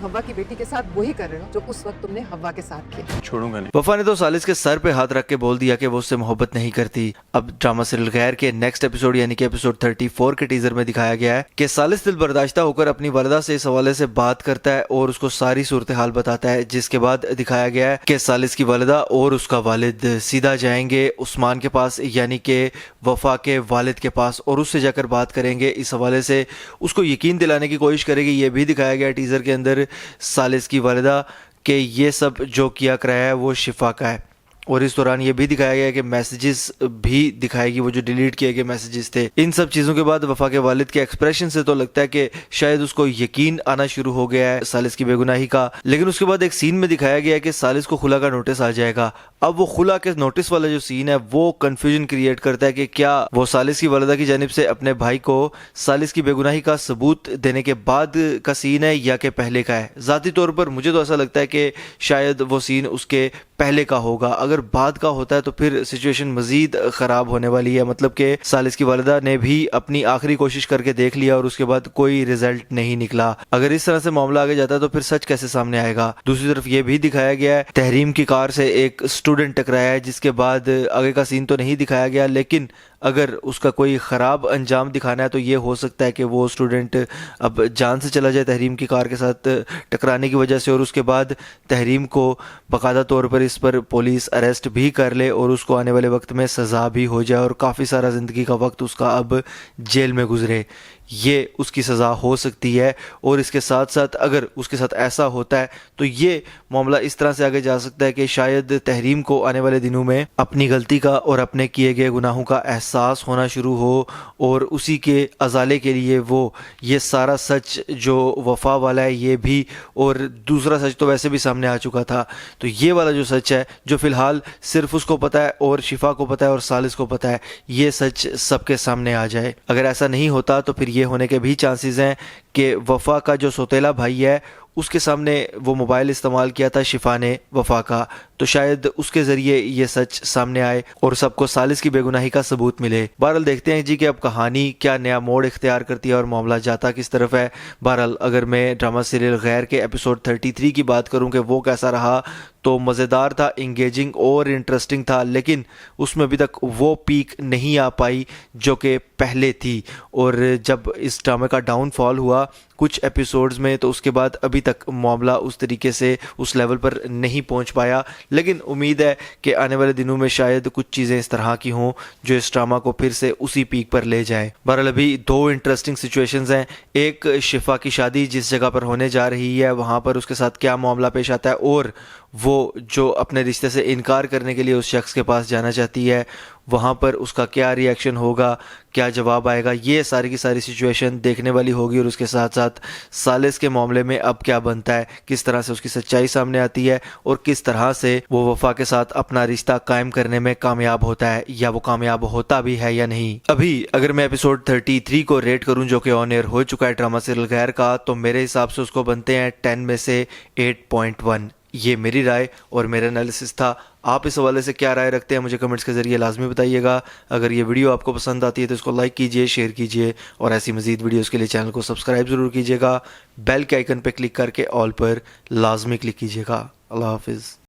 हवा की बेटी के साथ वही कर रहे हो जो उस वक्त तुमने हवा के साथ किया। छोड़ूंगा नहीं। वफा ने तो सालिस के सर पे हाथ रख के बोल दिया कि वो उससे मोहब्बत नहीं करती। अब ड्रामा सीरियल गैर के नेक्स्ट एपिसोड यानी कि एपिसोड 34 के टीजर में दिखाया गया है कि सालिस दिल बर्दाश्ता होकर अपनी वालिदा से इस हवाले से बात करता है और उसको सारी सूरत हाल बताता है, जिसके बाद दिखाया गया है कि सालिस की वालिदा और उसका वालिद सीधा जाएंगे उस्मान के पास यानी कि वफा के वालिद के पास और उससे जाकर बात करेंगे। इस हवाले से उसको यकीन दिलाने की कोशिश करेगी। ये भी दिखाया गया टीजर के अंदर सालिस की वालिदा कि ये सब जो किया कराया है वो शिफा का है। और इस दौरान ये भी दिखाया गया कि मैसेजेस भी दिखाएगी, वो जो डिलीट किए गए मैसेजेस थे। इन सब चीज़ों के बाद वफा के वालिद के एक्सप्रेशन से तो लगता है कि शायद उसको यकीन आना शुरू हो गया है सालिस की बेगुनाही का। लेकिन उसके बाद एक सीन में दिखाया गया है कि सालिस को खुला का नोटिस आ जाएगा। अब वो खुला के नोटिस वाला जो सीन है वो कंफ्यूजन क्रिएट करता है कि क्या वो सालिस की वालिदा की जानिब से अपने भाई को सालिस की बेगुनाही का सबूत देने के बाद का सीन है या कि पहले का है। ज़ाती तौर पर मुझे तो ऐसा लगता है कि शायद वो सीन उसके पहले का होगा। अगर बाद का होता है तो फिर सिचुएशन मजीद ख़राब होने वाली है। मतलब कि सालिस की वालिदा ने भी अपनी आखिरी कोशिश करके देख लिया और उसके बाद कोई रिजल्ट नहीं निकला। अगर इस तरह से मामला आगे जाता है तो फिर सच कैसे सामने आएगा। दूसरी तरफ ये भी दिखाया गया है तहरीम की कार से एक स्टूडेंट टकराया है, जिसके बाद आगे का सीन तो नहीं दिखाया गया, लेकिन अगर उसका कोई ख़राब अंजाम दिखाना है तो ये हो सकता है कि वो स्टूडेंट अब जान से चला जाए तहरीम की कार के साथ टकराने की वजह से, और उसके बाद तहरीम को बाकायदा तौर पर इस पर पुलिस अरेस्ट भी कर ले और उसको आने वाले वक्त में सज़ा भी हो जाए और काफ़ी सारा ज़िंदगी का वक्त उसका अब जेल में गुजरे। ये उसकी सज़ा हो सकती है। और इसके साथ साथ अगर उसके साथ ऐसा होता है तो ये मामला इस तरह से आगे जा सकता है कि शायद तहरीम को आने वाले दिनों में अपनी गलती का और अपने किए गए गुनाहों का एहसास होना शुरू हो और उसी के अजाले के लिए वो ये सारा सच जो वफा वाला है ये भी, और दूसरा सच तो वैसे भी सामने आ चुका था, तो ये वाला जो सच है जो फ़िलहाल सिर्फ उसको पता है और शिफा को पता है और सालिस को पता है, ये सच सबके सामने आ जाए। अगर ऐसा नहीं होता तो फिर ये होने के भी चांसेस हैं कि वफा का जो सौतेला भाई है उसके सामने वो मोबाइल इस्तेमाल किया था शिफा ने वफा का, तो शायद उसके ज़रिए ये सच सामने आए और सबको सालिस की बेगुनाही का सबूत मिले। बहरहाल देखते हैं जी कि अब कहानी क्या नया मोड़ इख्तियार करती है और मामला जाता किस तरफ है। बहरहाल अगर मैं ड्रामा सीरियल गैर के एपिसोड 33 की बात करूं कि वो कैसा रहा, तो मज़ेदार था, इंगेजिंग और इंटरेस्टिंग था, लेकिन उसमें अभी तक वो पीक नहीं आ पाई जो कि पहले थी। और जब इस ड्रामे का डाउनफॉल हुआ कुछ एपिसोड्स में तो उसके बाद अभी तक मामला उस तरीके से उस लेवल पर नहीं पहुंच पाया, लेकिन उम्मीद है कि आने वाले दिनों में शायद कुछ चीज़ें इस तरह की हों जो इस ड्रामा को फिर से उसी पीक पर ले जाएं। बहरहाल अभी दो इंटरेस्टिंग सिचुएशंस हैं, एक शिफा की शादी जिस जगह पर होने जा रही है वहाँ पर उसके साथ क्या मामला पेश आता है, और वो जो अपने रिश्ते से इनकार करने के लिए उस शख्स के पास जाना चाहती है वहाँ पर उसका क्या रिएक्शन होगा, क्या जवाब आएगा, ये सारी की सारी सिचुएशन देखने वाली होगी। और उसके साथ साथ सालिस के मामले में अब क्या बनता है, किस तरह से उसकी सच्चाई सामने आती है और किस तरह से वो वफा के साथ अपना रिश्ता कायम करने में कामयाब होता है या वो कामयाब होता भी है या नहीं। अभी अगर मैं एपिसोड 33 को रेट करूँ जो कि ऑन एयर हो चुका है ड्रामा सीरियल गैर का, तो मेरे हिसाब से उसको बनते हैं 10 में से 8.1। ये मेरी राय और मेरा एनालिसिस था। आप इस हवाले से क्या राय रखते हैं मुझे कमेंट्स के ज़रिए लाजमी बताइएगा। अगर ये वीडियो आपको पसंद आती है तो इसको लाइक कीजिए, शेयर कीजिए और ऐसी मज़ीद वीडियोस के लिए चैनल को सब्सक्राइब ज़रूर कीजिएगा। बेल के आइकन पर क्लिक करके ऑल पर लाजमी क्लिक कीजिएगा। अल्लाह हाफिज़।